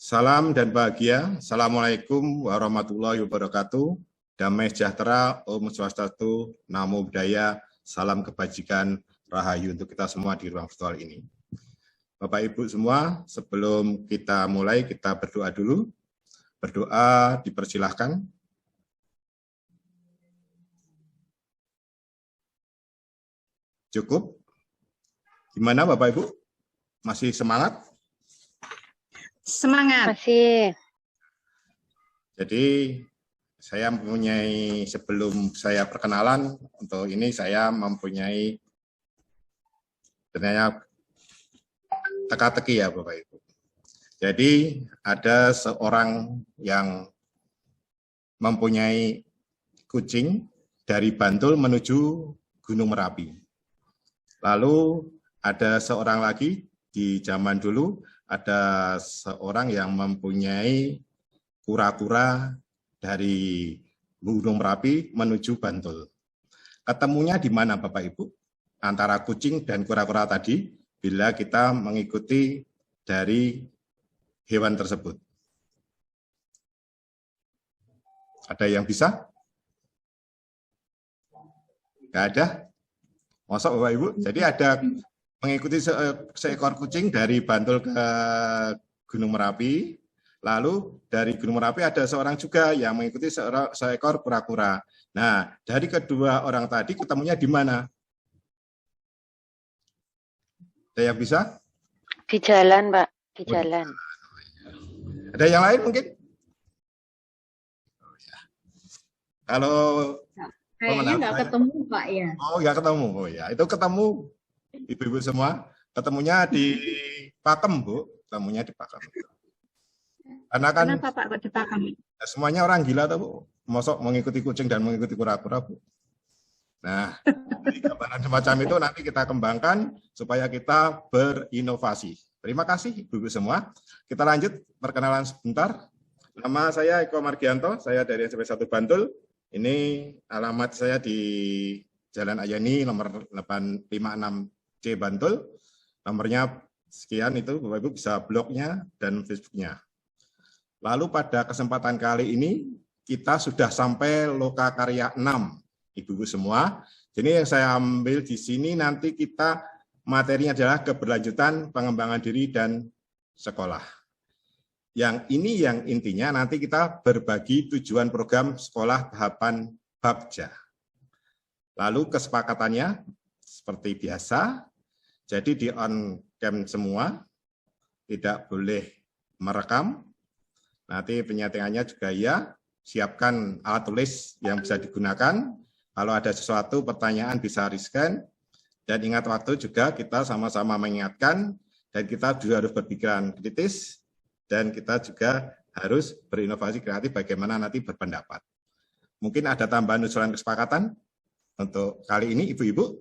Salam dan bahagia. Assalamualaikum warahmatullahi wabarakatuh. Damai sejahtera, Om Swastiastu, Namo Buddhaya, salam kebajikan, rahayu untuk kita semua di ruang virtual ini. Bapak Ibu semua, sebelum kita mulai, kita berdoa dulu. Berdoa dipersilahkan. Cukup? Gimana Bapak Ibu? Masih semangat? Semangat. Masih. Jadi saya mempunyai, sebelum saya perkenalan, untuk ini saya mempunyai ternyata teka-teki ya Bapak Ibu. Jadi ada seorang yang mempunyai kucing dari Bantul menuju Gunung Merapi. Lalu ada seorang lagi di zaman dulu, ada seorang yang mempunyai kura-kura dari Gunung Merapi menuju Bantul. Ketemunya di mana Bapak Ibu? Antara kucing dan kura-kura tadi, bila kita mengikuti dari hewan tersebut. Ada yang bisa? Nggak ada? Masa Bapak Ibu? Jadi ada mengikuti seekor kucing dari Bantul ke Gunung Merapi, lalu dari Gunung Merapi ada seorang juga yang mengikuti seekor kura-kura. Nah, dari kedua orang tadi ketemunya di mana? Ada yang bisa? Di jalan, Pak. Di jalan. Ada yang lain mungkin? Kalau Kayaknya nggak ketemu Pak ya. Oh, nggak ketemu. Oh ya, itu ketemu Ibu-ibu semua. Ketemunya di Pakem, Bu. Ketemunya di Pakem. Karena kan Kenapa Pak kok di Pakem? semuanya orang gila tuh, Bu. Mosok mengikuti kucing dan mengikuti kura-kura, Bu. Nah, dari gambaran semacam itu nanti kita kembangkan supaya kita berinovasi. Terima kasih Ibu-ibu semua. Kita lanjut perkenalan sebentar. Nama saya Eko Margianto, saya dari SMP 1 Bantul. Ini alamat saya di Jalan Ayani nomor 856C Bantul. Nomornya sekian itu, Bapak Ibu bisa blognya dan Facebooknya. Lalu pada kesempatan kali ini kita sudah sampai Lokakarya 6, Ibu-ibu semua. Jadi yang saya ambil di sini nanti kita materinya adalah keberlanjutan pengembangan diri dan sekolah. Yang ini yang intinya nanti kita berbagi tujuan program sekolah tahapan Bagja. Lalu kesepakatannya seperti biasa, jadi di on cam semua, tidak boleh merekam. Nanti penyetingannya juga ya, siapkan alat tulis yang bisa digunakan. Kalau ada sesuatu pertanyaan bisa riskan. Dan ingat waktu juga kita sama-sama mengingatkan, dan kita juga harus berpikiran kritis, dan kita juga harus berinovasi kreatif bagaimana nanti berpendapat. Mungkin ada tambahan usulan kesepakatan untuk kali ini, Ibu-ibu?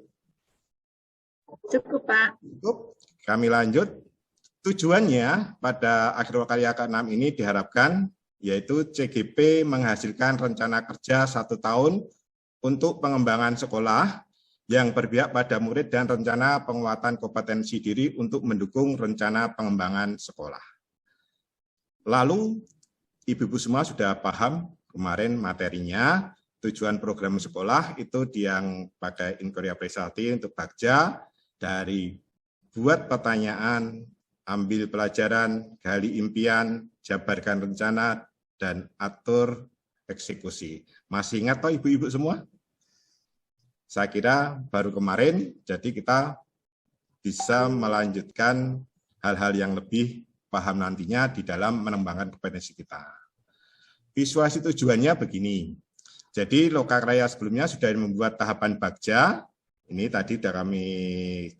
Cukup Pak. Cukup. Kami lanjut. Tujuannya pada akhir karya ke-6 ini diharapkan yaitu CGP menghasilkan rencana kerja 1 tahun untuk pengembangan sekolah yang berpihak pada murid dan rencana penguatan kompetensi diri untuk mendukung rencana pengembangan sekolah. Lalu, Ibu-ibu semua sudah paham kemarin materinya, tujuan program sekolah itu yang pakai inquiry apresiati untuk Bagja, dari buat pertanyaan, ambil pelajaran, gali impian, jabarkan rencana, dan atur eksekusi. Masih ingat toh Ibu-ibu semua? Saya kira baru kemarin, jadi kita bisa melanjutkan hal-hal yang lebih paham nantinya di dalam mengembangkan kompetensi kita. Visualisasi tujuannya begini. Jadi Lokakarya sebelumnya sudah membuat tahapan Bagja. Ini tadi sudah kami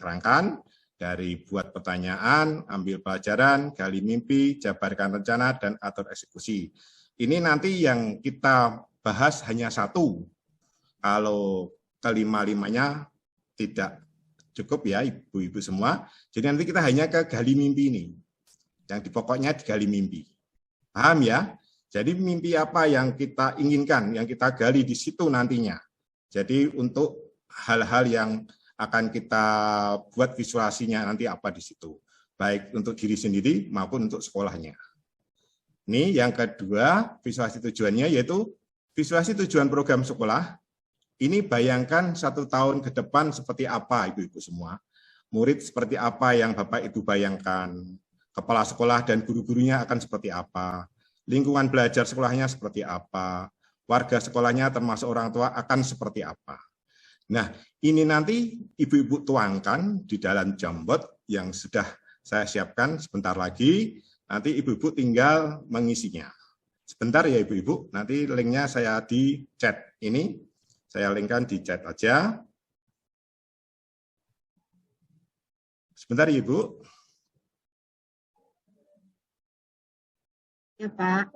terangkan. Dari buat pertanyaan, ambil pelajaran, gali mimpi, jabarkan rencana, dan atur eksekusi. Ini nanti yang kita bahas hanya satu. Kalau kelima-limanya tidak cukup ya Ibu-ibu semua. Jadi nanti kita hanya ke gali mimpi ini. Yang di pokoknya digali mimpi. Paham ya? Jadi mimpi apa yang kita inginkan, yang kita gali di situ nantinya. Jadi untuk hal-hal yang akan kita buat visualisasinya nanti apa di situ. Baik untuk diri sendiri maupun untuk sekolahnya. Ini yang kedua, visualisasi tujuannya yaitu visualisasi tujuan program sekolah. Ini bayangkan 1 tahun ke depan seperti apa Ibu-Ibu semua. Murid seperti apa yang Bapak Ibu bayangkan. Kepala sekolah dan guru-gurunya akan seperti apa. Lingkungan belajar sekolahnya seperti apa. Warga sekolahnya termasuk orang tua akan seperti apa. Nah, ini nanti Ibu-Ibu tuangkan di dalam Jamboard yang sudah saya siapkan sebentar lagi. Nanti Ibu-Ibu tinggal mengisinya. Sebentar ya Ibu-Ibu, nanti linknya saya di chat ini. Saya linkkan di chat aja. Sebentar Ibu. Ya, Pak.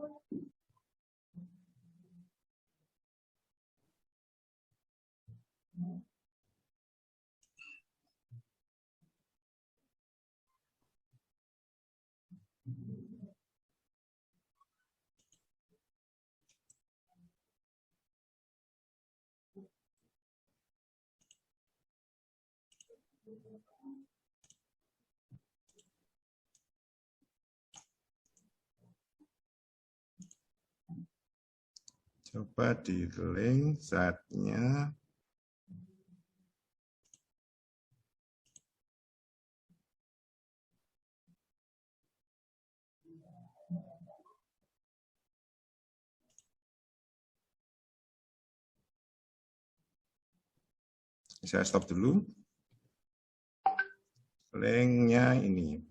Coba di link chatnya. Saya stop dulu. Linknya ini.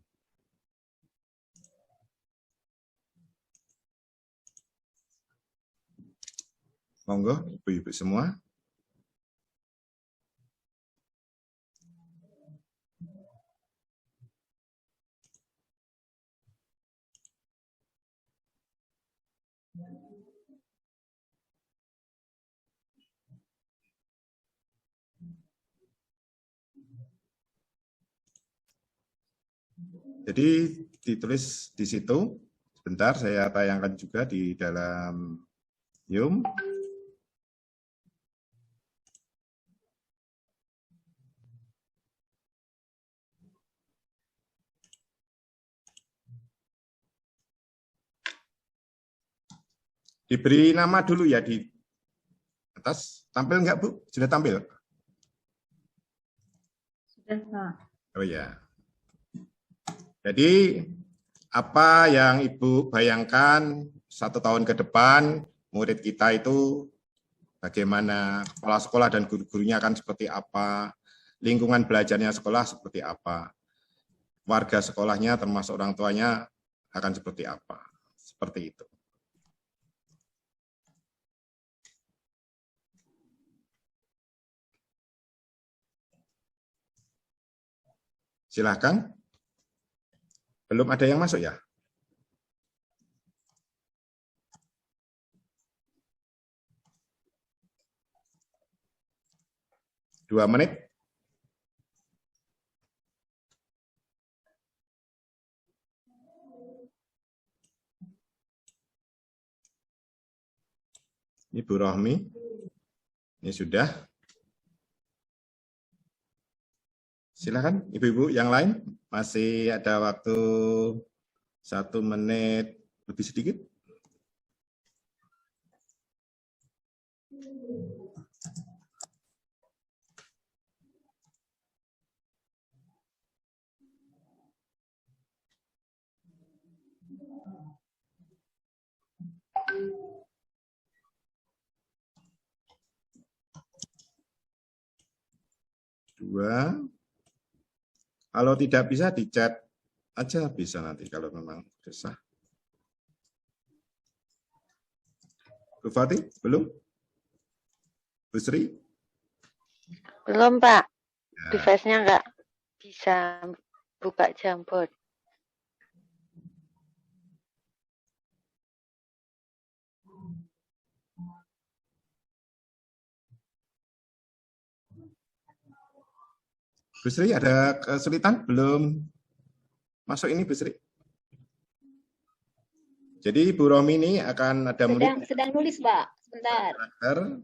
Monggo, Ibu-Ibu semua. Jadi ditulis di situ. Sebentar, saya tayangkan juga di dalam Zoom. Diberi nama dulu ya di atas. Tampil enggak, Bu? Sudah tampil? Sudah, Pak. Oh ya. Jadi apa yang Ibu bayangkan 1 tahun ke depan murid kita itu bagaimana, kepala sekolah dan guru-gurunya akan seperti apa, lingkungan belajarnya sekolah seperti apa, warga sekolahnya termasuk orang tuanya akan seperti apa, seperti itu. Silakan. Belum ada yang masuk ya? Dua menit. Ini Bu Rohmi. Ini sudah. Silakan Ibu-Ibu yang lain. Masih ada waktu 1 menit lebih sedikit. Dua. Kalau tidak bisa di chat aja bisa nanti kalau memang susah. Bu Fatih, belum? Bu Sri? Belum, Pak. Ya. Device-nya nggak bisa buka Jamboard. Bu Sri ada kesulitan? Belum masuk ini Bu Sri? Jadi Bu Romi ini akan ada sedang nulis, Pak. Sebentar. karakter.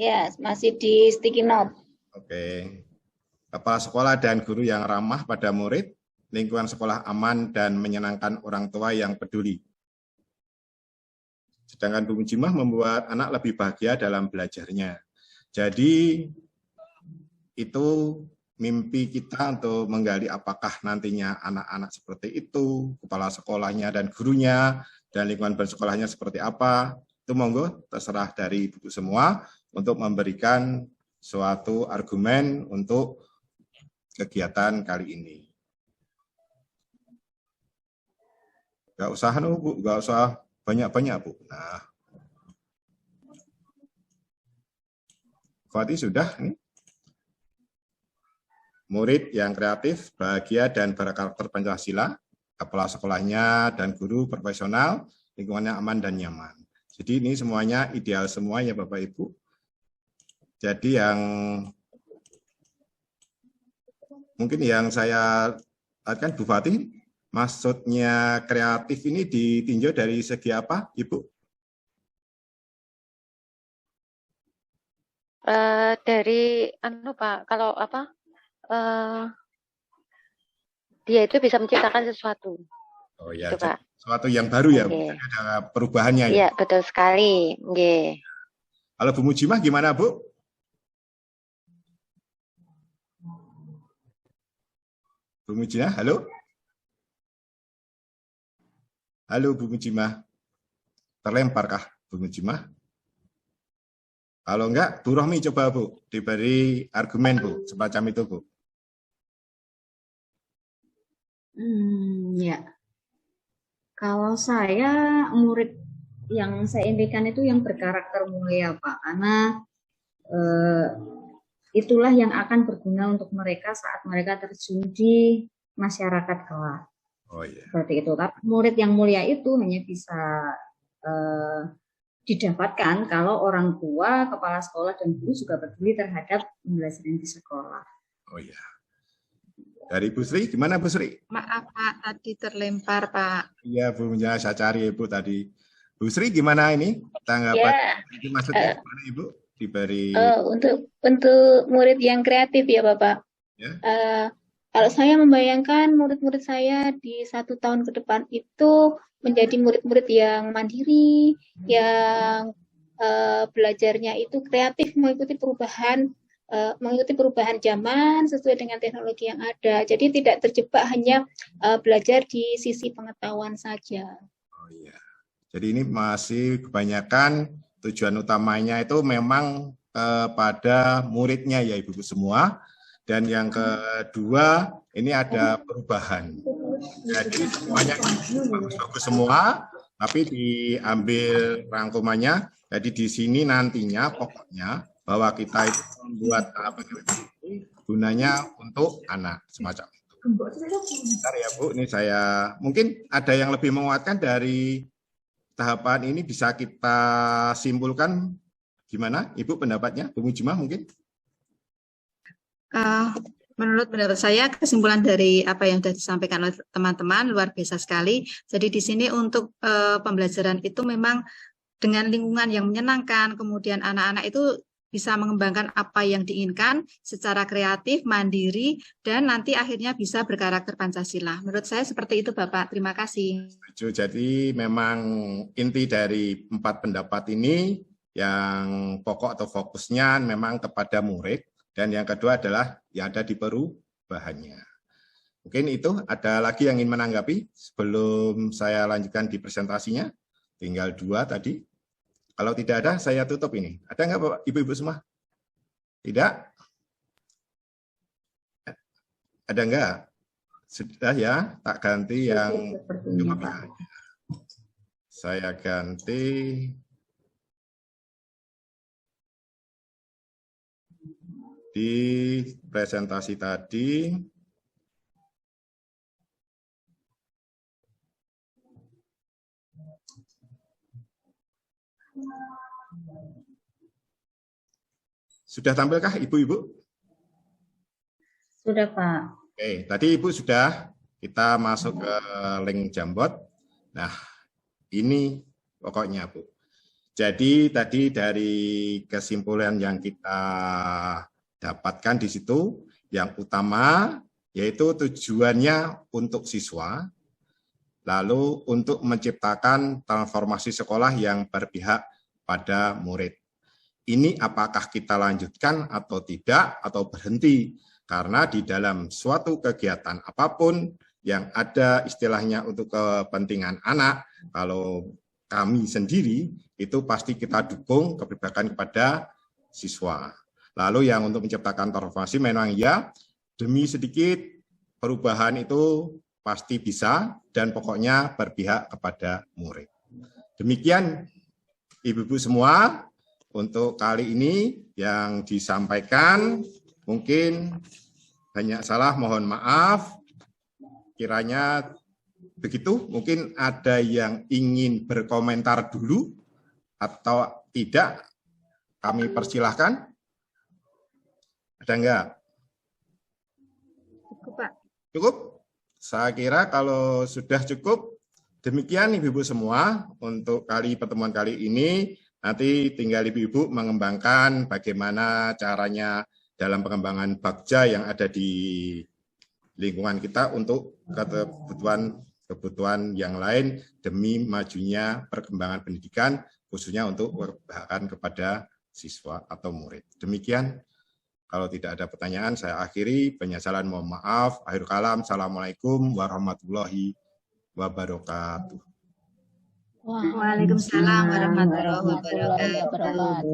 Ya, masih di sticky note. Oke. Kepala sekolah dan guru yang ramah pada murid, lingkungan sekolah aman dan menyenangkan orang tua yang peduli. Sedangkan Bu Mujimah membuat anak lebih bahagia dalam belajarnya. Jadi itu mimpi kita untuk menggali apakah nantinya anak-anak seperti itu, kepala sekolahnya dan gurunya, dan lingkungan bersekolahnya seperti apa. Itu monggo terserah dari Ibu semua untuk memberikan suatu argumen untuk kegiatan kali ini. Nggak usah, Bu, nggak usah banyak-banyak, Bu. Nah, Fatih sudah nih. Murid yang kreatif, bahagia, dan berkarakter Pancasila, kepala sekolahnya dan guru profesional, lingkungannya aman dan nyaman. Jadi ini semuanya ideal semua ya Bapak Ibu. Jadi yang mungkin yang saya lihatkan Bu Fatih, maksudnya kreatif ini ditinjau dari segi apa, Ibu? Dari Pak, kalau apa? Dia itu bisa menciptakan sesuatu. Oh ya, Gitu, Pak. sesuatu yang baru ya, Okay. ada perubahannya ya. Iya, betul sekali. Okay. Kalau Bu Mujimah gimana, Bu? Bu Mujimah, halo? Halo Bu Mujimah. Terlemparkah Bu Mujimah? Kalau enggak, Bu Rohmi coba Bu, diberi argumen Bu, semacam itu Bu. Ya. Kalau saya, murid yang saya impikan itu yang berkarakter mulia, Pak. Karena itulah yang akan berguna untuk mereka saat mereka terjun di masyarakat kelak. Oh iya. Seperti itu. Tapi murid yang mulia itu hanya bisa didapatkan kalau orang tua, kepala sekolah, dan guru juga peduli terhadap pembelajaran di sekolah. Oh iya. Dari Bu Sri, gimana Bu Sri? Maaf Pak, tadi terlempar Pak. Iya Bu, saya cari Ibu tadi. Bu Sri gimana ini tanggapan? Ya, itu maksudnya gimana Ibu? Diberi untuk murid yang kreatif ya Bapak. Ya. Kalau saya membayangkan murid-murid saya di 1 tahun ke depan itu menjadi murid-murid yang mandiri, yang belajarnya itu kreatif, mengikuti perubahan zaman sesuai dengan teknologi yang ada. Jadi tidak terjebak hanya belajar di sisi pengetahuan saja. Oh iya. Jadi ini masih kebanyakan tujuan utamanya itu memang pada muridnya ya Ibu semua. Dan yang kedua, ini ada perubahan. Jadi semuanya bagus-bagus semua, tapi diambil rangkumannya. Jadi di sini nantinya pokoknya bahwa kita itu membuat apa gunanya untuk anak semacam itu. Bentar ya Bu, ini saya mungkin ada yang lebih menguatkan dari tahapan ini bisa kita simpulkan gimana Ibu pendapatnya, Bu Mujimah mungkin? Menurut pendapat saya, kesimpulan dari apa yang sudah disampaikan oleh teman-teman luar biasa sekali. Jadi di sini untuk pembelajaran itu memang dengan lingkungan yang menyenangkan, kemudian anak-anak itu bisa mengembangkan apa yang diinginkan secara kreatif, mandiri, dan nanti akhirnya bisa berkarakter Pancasila. Menurut saya seperti itu Bapak. Terima kasih. Jadi memang inti dari 4 pendapat ini yang pokok atau fokusnya memang kepada murid. Dan yang kedua adalah yang ada di perubahannya. Mungkin itu ada lagi yang ingin menanggapi sebelum saya lanjutkan di presentasinya. Tinggal 2 tadi. Kalau tidak ada, saya tutup ini. Ada nggak Bapak, Ibu-Ibu semua? Tidak? Ada nggak? Sudah ya, tak ganti yang... Saya ganti... di presentasi tadi sudah tampilkah Ibu-Ibu? Sudah Pak. Oke, tadi Ibu sudah kita masuk ke link Jambot. Nah, ini pokoknya Bu. Jadi tadi dari kesimpulan yang kita dapatkan di situ, yang utama yaitu tujuannya untuk siswa, lalu untuk menciptakan transformasi sekolah yang berpihak pada murid. Ini apakah kita lanjutkan atau tidak, atau berhenti? Karena di dalam suatu kegiatan apapun yang ada istilahnya untuk kepentingan anak, kalau kami sendiri, itu pasti kita dukung kebijakan kepada siswa. Lalu yang untuk menciptakan transformasi memang ya, demi sedikit perubahan itu pasti bisa, dan pokoknya berpihak kepada murid. Demikian Ibu-ibu semua, untuk kali ini yang disampaikan, mungkin banyak salah, mohon maaf. Kiranya begitu, mungkin ada yang ingin berkomentar dulu, atau tidak, kami persilahkan. Ada enggak? Cukup, Pak. Cukup? Saya kira kalau sudah cukup, demikian Ibu-ibu semua untuk pertemuan kali ini. Nanti tinggal Ibu-ibu mengembangkan bagaimana caranya dalam pengembangan bagja yang ada di lingkungan kita untuk kebutuhan yang lain demi majunya perkembangan pendidikan, khususnya untuk berpihak kepada siswa atau murid. Demikian. Kalau tidak ada pertanyaan, saya akhiri. Penyesalan, mohon maaf. Akhir kalam, assalamualaikum warahmatullahi wabarakatuh. Waalaikumsalam warahmatullahi wabarakatuh.